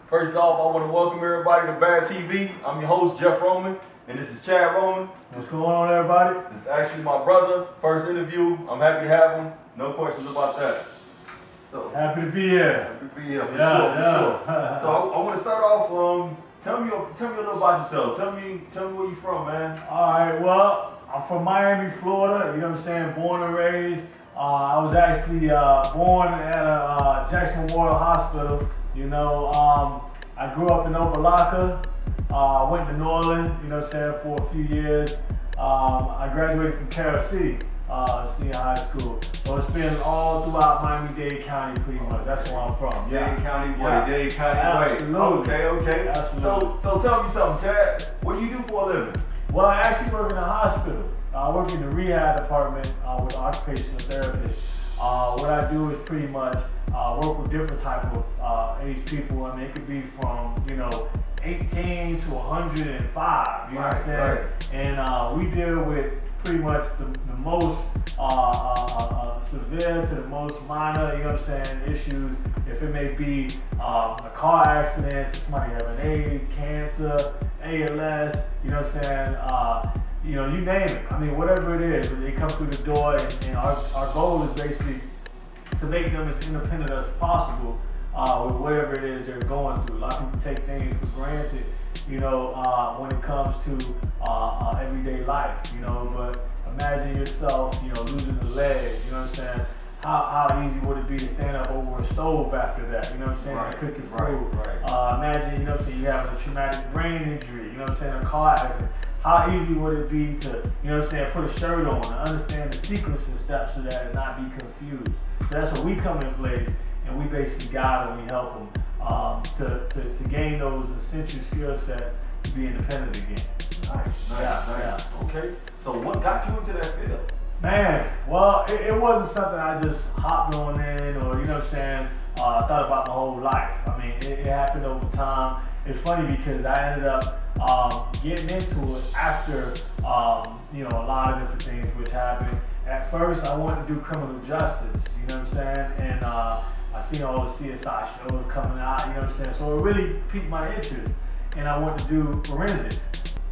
First off, I want to welcome everybody to BadTV. I'm your host, Jeff Roman, and this is Chad Roman. What's going on, everybody? This is actually my brother. First interview. I'm happy to have him. No questions about that. So, happy to be here. Happy to be here, for sure. So I want to start off. Tell me a little about yourself. Tell me where you from, man. All right. Well, I'm from Miami, Florida. You know what I'm saying? Born and raised. I was actually born at a Jackson Memorial Hospital. You know, I grew up in Opa-locka. Went to New Orleans, you know what I'm saying, for a few years. I graduated from Carroll City, senior high school. So it's been all throughout Miami-Dade County, pretty much. That's where I'm from. Dade County way, Dade County way. Absolutely. Okay. Absolutely. So tell me something, Chad. What do you do for a living? Well, I actually work in a hospital. I work in the rehab department with occupational therapists. What I do is pretty much work with different type of age people. I mean, it could be from 18 to 105. You know what I'm saying? Right. And we deal with pretty much the most severe to the most minor. You know what I'm saying? Issues. If it may be a car accident, somebody having AIDS, cancer, ALS. You know what I'm saying? You name it. I mean, whatever it is, they come through the door, and our goal is basically to make them as independent as possible with whatever it is they're going through. A lot of people take things for granted, when it comes to everyday life, but imagine yourself, losing a leg, you know what I'm saying? How easy would it be to stand up over a stove after that, you know what I'm saying? Right. Cooking food. Right. Imagine, you having a traumatic brain injury, you know what I'm saying? A car accident. How easy would it be to, put a shirt on and understand the sequence and steps so that it not be confused? So that's where we come in place, and we basically guide them, we help them to gain those essential skill sets to be independent again. Nice. Yeah. Okay. So what got you into that field? Man, well, it wasn't something I just hopped on in or, thought about my whole life. I mean, it happened over time. It's funny because I ended up getting into it after, a lot of different things which happened. At first, I wanted to do criminal justice, you know what I'm saying? And I seen all the CSI shows coming out, you know what I'm saying? So it really piqued my interest, and I wanted to do forensics.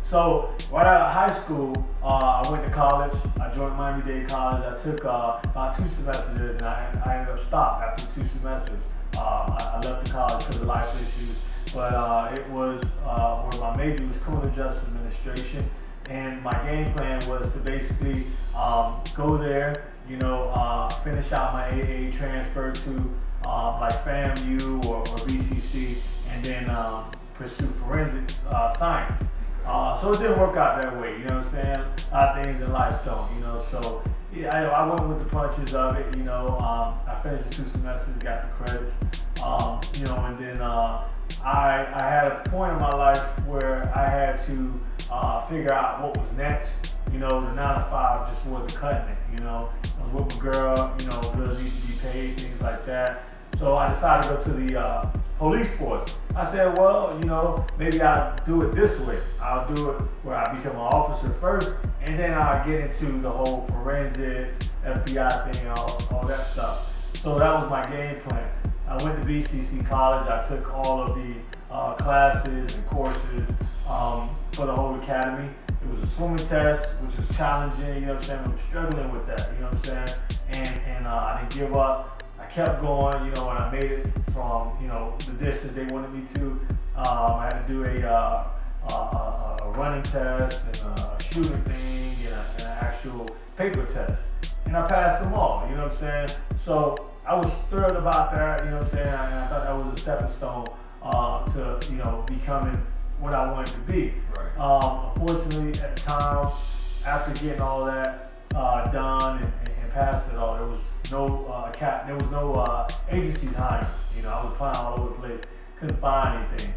So right out of high school, I went to college. I joined Miami-Dade College. I took about 2 semesters, and I ended up stopped after 2 semesters. I left the college because of life issues, but it was where my major was criminal justice administration, and my game plan was to basically go there, finish out my AA, transfer to like FAMU or BCC, and then pursue forensic science. So it didn't work out that way, you know what I'm saying? A lot of things in life don't, so yeah, I went with the punches of it, I finished the 2 semesters, got the credits, and then I had a point in my life where I had to figure out what was next. The 9 to 5 just wasn't cutting it, I was with a girl, bills need to be paid, things like that. So I decided to go to the police force. I said, well, maybe I'll do it this way. I'll do it where I become an officer first, and then I'll get into the whole forensics, FBI thing, all that stuff. So that was my game plan. I went to BCC College. I took all of the classes and courses for the whole academy. It was a swimming test, which was challenging, I was struggling with that, and I didn't give up. I kept going, and I made it from, the distance they wanted me to. I had to do a running test and a shooting thing and an actual paper test. And I passed them all, So I was thrilled about that, And I thought that was a stepping stone to, becoming what I wanted to be. Right. Unfortunately, at the time, after getting all that done and passed it all, there was no agencies hiring. I was applying all over the place, couldn't find anything.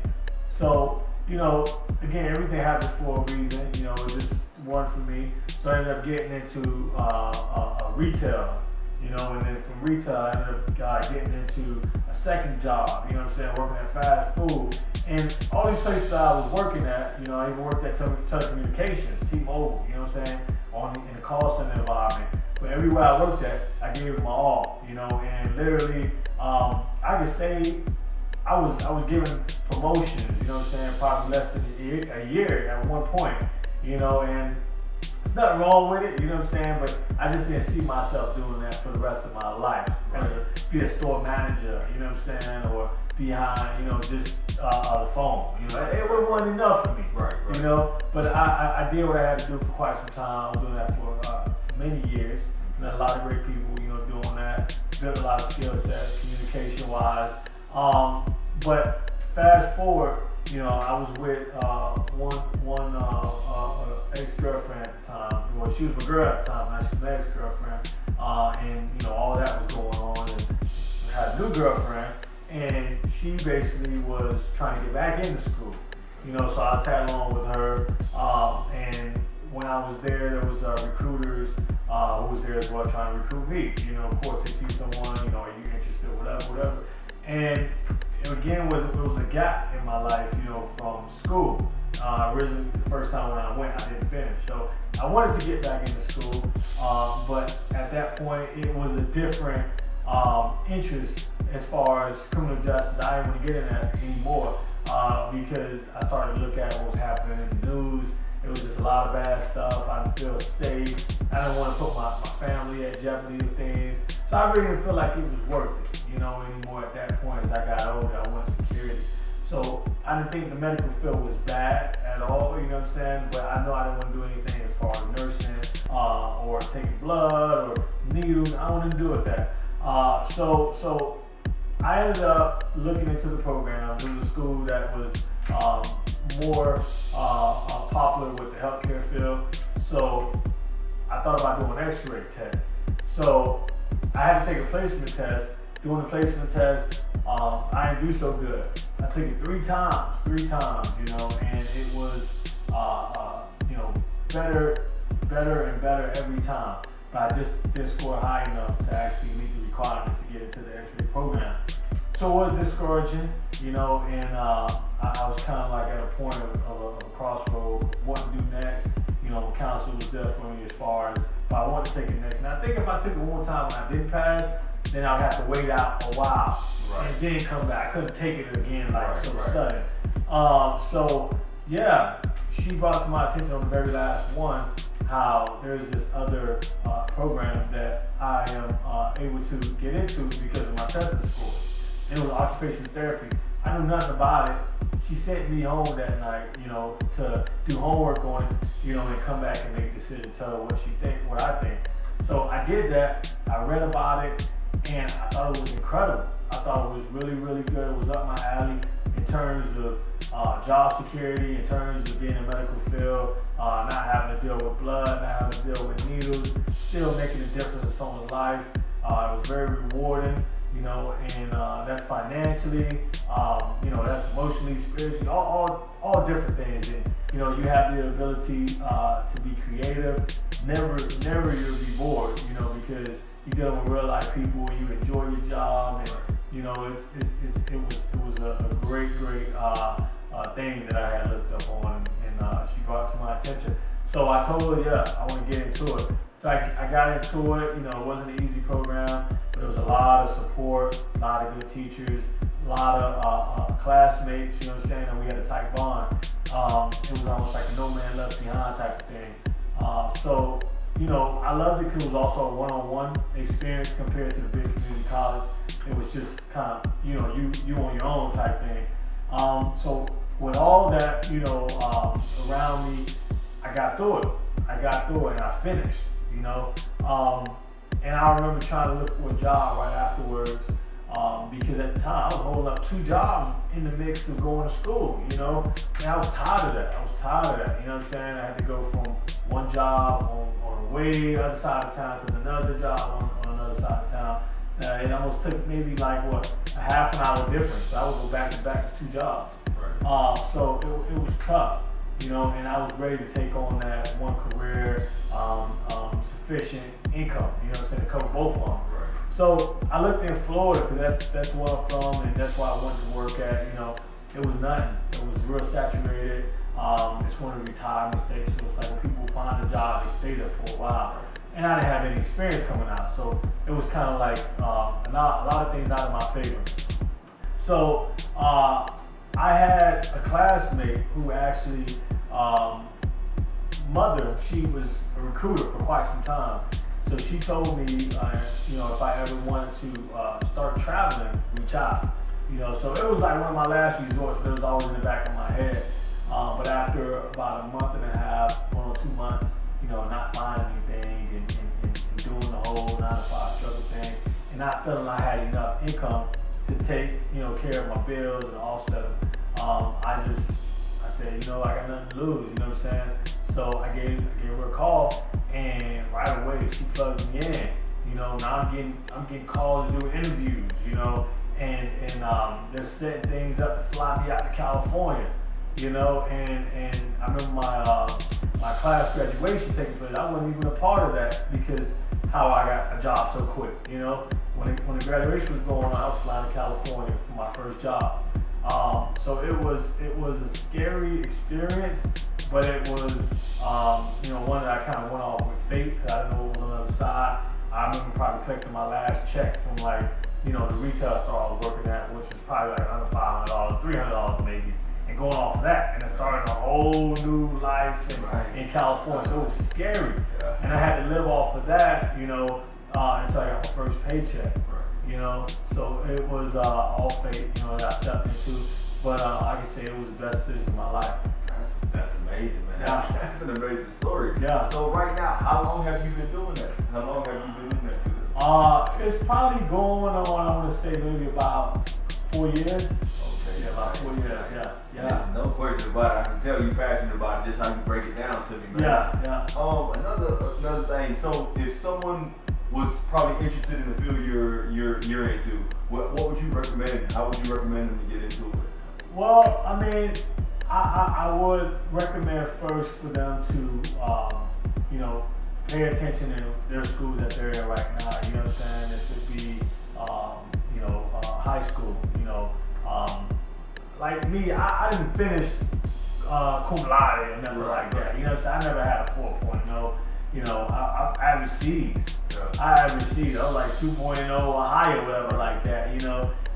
So, again, everything happens for a reason. It just wasn't for me. So I ended up getting into retail. And then from retail, I ended up getting into a second job. Working at fast food. And all these places I was working at, I even worked at telecommunications, T-Mobile. In the call center environment. But everywhere I worked at, I gave it my all, and literally, I could say I was given promotions, you know what I'm saying, probably less than a year at one point, you know, and there's nothing wrong with it, you know what I'm saying, but I just didn't see myself doing that for the rest of my life. Be a store manager, you know what I'm saying, or behind, you know, just the phone, you know, it wasn't enough for me, you know, but I did what I had to do for quite some time. I was doing that for many years. Met a lot of great people, you know, doing that, built a lot of skill sets, communication-wise, but fast forward, you know, I was with one ex-girlfriend at the time. Well, she was my girl at the time, now she's my ex-girlfriend, and you know, all that was going on, and I had a new girlfriend, and she basically was trying to get back into school, you know, so I tagged along with her, and when I was there was recruiters who was there as well trying to recruit me, you know, of course they see someone, you know, are you interested, whatever, and again, it was a gap in my life, you know, from school. Originally, the first time when I went, I didn't finish. So I wanted to get back into school, but at that point, it was a different interest as far as criminal justice. I didn't want to get in that anymore because I started to look at what was happening in the news. It was just a lot of bad stuff. I didn't feel safe. I didn't want to put my family at jeopardy with things. So I really didn't feel like it was worth it, you know, anymore at that point. As I got older, I wanted security. So I didn't think the medical field was bad at all, you know what I'm saying? But I know I didn't want to do anything as far as nursing or taking blood or needles. I wanted to do with that. So I ended up looking into the program. It was a school that was more popular with the healthcare field. So I thought about doing an x-ray test. So I had to take a placement test. Doing the placement test, I didn't do so good. I took it three times, you know, and it was, you know, better and better every time. But I just didn't score high enough to actually meet the requirements to get into the x-ray program. So it was discouraging, you know, and I was kind of like at a point of a crossroad, what to do next. You know, counsel was there for me as far as if I wanted to take it next. And I think if I took it one time when I didn't pass, then I would have to wait out a while and then come back. I couldn't take it again sudden. So yeah, she brought to my attention on the very last one how there's this other program that I am able to get into because of my testing score. It was occupational therapy. I knew nothing about it. She sent me home that night, you know, to do homework on it, you know, and come back and make a decision, tell her what I think. So I did that. I read about it, and I thought it was incredible. I thought it was really, really good. It was up my alley in terms of job security, in terms of being in the medical field, not having to deal with blood, not having to deal with needles, still making a difference in someone's life. It was very rewarding, you know, and that's financially, you know, that's emotionally, spiritually, all different things. And, you know, you have the ability to be creative. Never you'll be bored, you know, because you're dealing with real life people and you enjoy your job, and you know, it was a great thing that I had looked up on, and she brought it to my attention. So I told her, yeah, I want to get into it. So I got into it. You know, it wasn't an easy program, but there was a lot of support, a lot of good teachers, a lot of classmates. You know what I'm saying? And we had a tight bond. It was almost like a no man left behind type of thing. So, you know, I loved it because it was also a one-on-one experience compared to the big community college. It was just kind of, you know, you on your own type thing. So with all that, you know, around me, I got through it and I finished, you know. And I remember trying to look for a job right afterwards because at the time I was holding up 2 jobs in the mix of going to school, you know. And I was tired of that. You know what I'm saying? I had to go from one job on the way other side of town to another job on another side of town. It almost took maybe like a half an hour difference. So I would go back to back to 2 jobs. Right. So it was tough, you know, and I was ready to take on that one career, sufficient income, you know what I'm saying, to cover both of them. Right. So I looked in Florida because that's where I'm from and that's why I wanted to work at. You know, it was nothing. It was real saturated. It's one of the retirement states, so it's like when people find a job, they stay there for a while. And I didn't have any experience coming out, so it was kind of like a lot of things out of my favor. So I I had a classmate who actually, mother, she was a recruiter for quite some time. So she told me, if I ever wanted to start traveling, reach out. So it was like one of my last resorts, but it was always in the back of my head. But after about a month and a half, 1 or 2 months, not finding anything and doing the whole 9-to-5 struggle thing, and not feeling I had enough income to take, care of my bills and offset them, I said, I got nothing to lose, you know what I'm saying? So I gave her a call, and right away she plugged me in. Now I'm getting calls to do interviews, and they're setting things up to fly me out to California, and I remember my class graduation taking place. I wasn't even a part of that because how I got a job so quick, When the graduation was going on, I was flying to California for my first job. So it was a scary experience, but it was one that I kind of went off with fate because I didn't know what was on the other side. I remember probably collecting my last check from the retail store I was working at, which was probably like under $500, $300 maybe, and going off of that, and then starting a whole new life in California. So it was scary, and I had to live off of that, until I got my first paycheck. So it was all fate, that I stepped into. But I can say it was the best decision of my life. That's amazing, man. Yeah. That's an amazing story. Yeah. So right now, how long have you been doing that? How long have you been in that field? It's probably going on, I want to say maybe about 4 years. Okay. Yeah, about 4 years, yeah. There's no question about it. I can tell you're passionate about it, just how you break it down to me, man. Yeah. Another thing. So if someone was probably interested in the field you're into, what would you recommend? How would you recommend them to get into it? Well, I mean, I would recommend first for them to, pay attention in their schools that they're in right now. You know what I'm saying? It could be, high school. Like me, I didn't finish cum laude or nothing like that. You know what I'm saying? I never had a 4.0. I averaged C's. I averaged C's. I was like 2.0 or higher, whatever like that.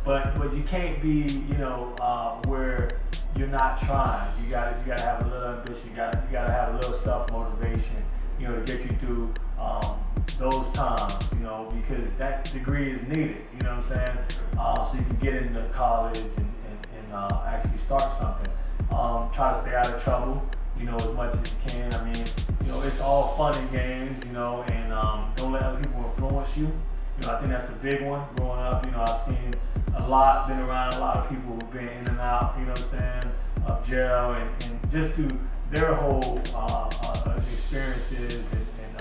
But you can't be, where you're not trying. You gotta have a little ambition. You gotta have a little self-motivation, to get you through those times, because that degree is needed. You know what I'm saying? So you can get into college and actually start something. Try to stay out of trouble, as much as you can. I mean, it's all fun and games, and don't let other people influence you. I think that's a big one. Growing up, I've seen a lot, been around a lot of people who've been in and out, of jail and just through their whole experiences and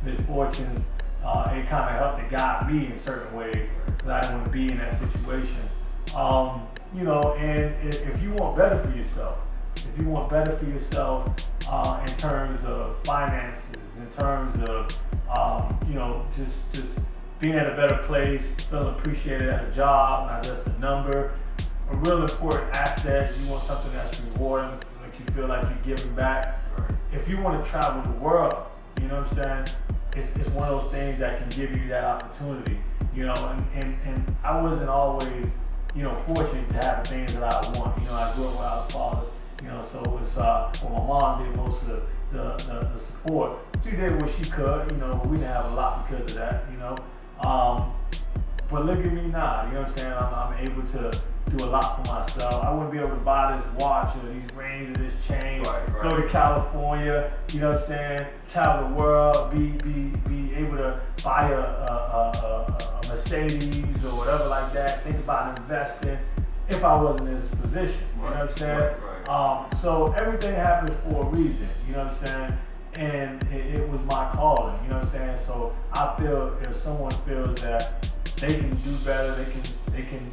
misfortunes. It kind of helped to guide me in certain ways that I didn't want to be in that situation. And if you want better for yourself, in terms of finances, in terms of, just being at a better place, feeling appreciated at a job, not just a number, a real important asset. You want something that's rewarding, like you feel like you're giving back. If you want to travel the world, you know what I'm saying? It's one of those things that can give you that opportunity, and I wasn't always, fortunate to have the things that I want. I grew up without a father, so it was, my mom did most of the support. She did what she could, but we didn't have a lot because of that, But look at me now, you know what I'm saying? I'm able to do a lot for myself. I wouldn't be able to buy this watch or these rings or this chain, go to California, you know what I'm saying? Travel the world, be able to buy a Mercedes or whatever like that, think about investing if I wasn't in this position, you know what I'm saying? So everything happens for a reason, you know what I'm saying? And it was my calling, you know what I'm saying? So I feel if someone feels that they can do better, they can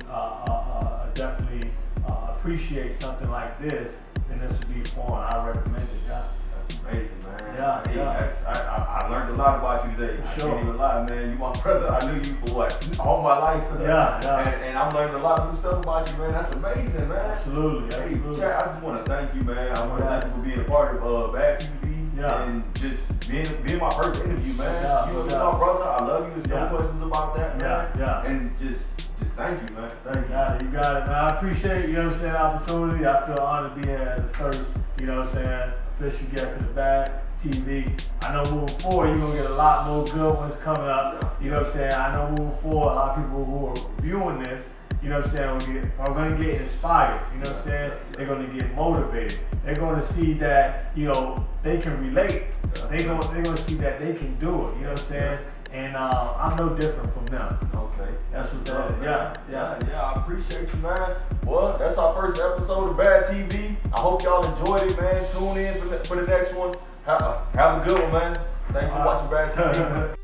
definitely appreciate something like this, then this would be fun. I recommend it, yeah. That's amazing, man. Yeah. I learned a lot about you today. I can't even lie, man. You my brother. I knew you for what? All my life. And I'm learning a lot of new stuff about you, man. That's amazing, man. Absolutely. Hey, Chad, I just want to thank you, man. I want to thank you for being a part of BadTV. And just being my first interview, man. You're my brother. I love you. There's no questions about that, man. And just Thank you, man. You got it, man. I appreciate, you know what I'm saying, the opportunity. I feel honored to be here as the first, you know what I'm saying, official guest of the BadTV. I know moving forward, you're going to get a lot more good ones coming up. You know what I'm saying? I know moving forward, a lot of people who are viewing this, you know what I'm saying, are going to get inspired. You know what I'm saying? They're going to get motivated. They're going to see that, you know, they can relate. They're going to see that they can do it. You know what I'm saying? And I'm no different from them. Okay. That's what's up. Yeah. I appreciate you, man. Well, that's our first episode of BadTV. I hope y'all enjoyed it, man. Tune in for the next one. Have a good one, man. Thanks for watching BadTV.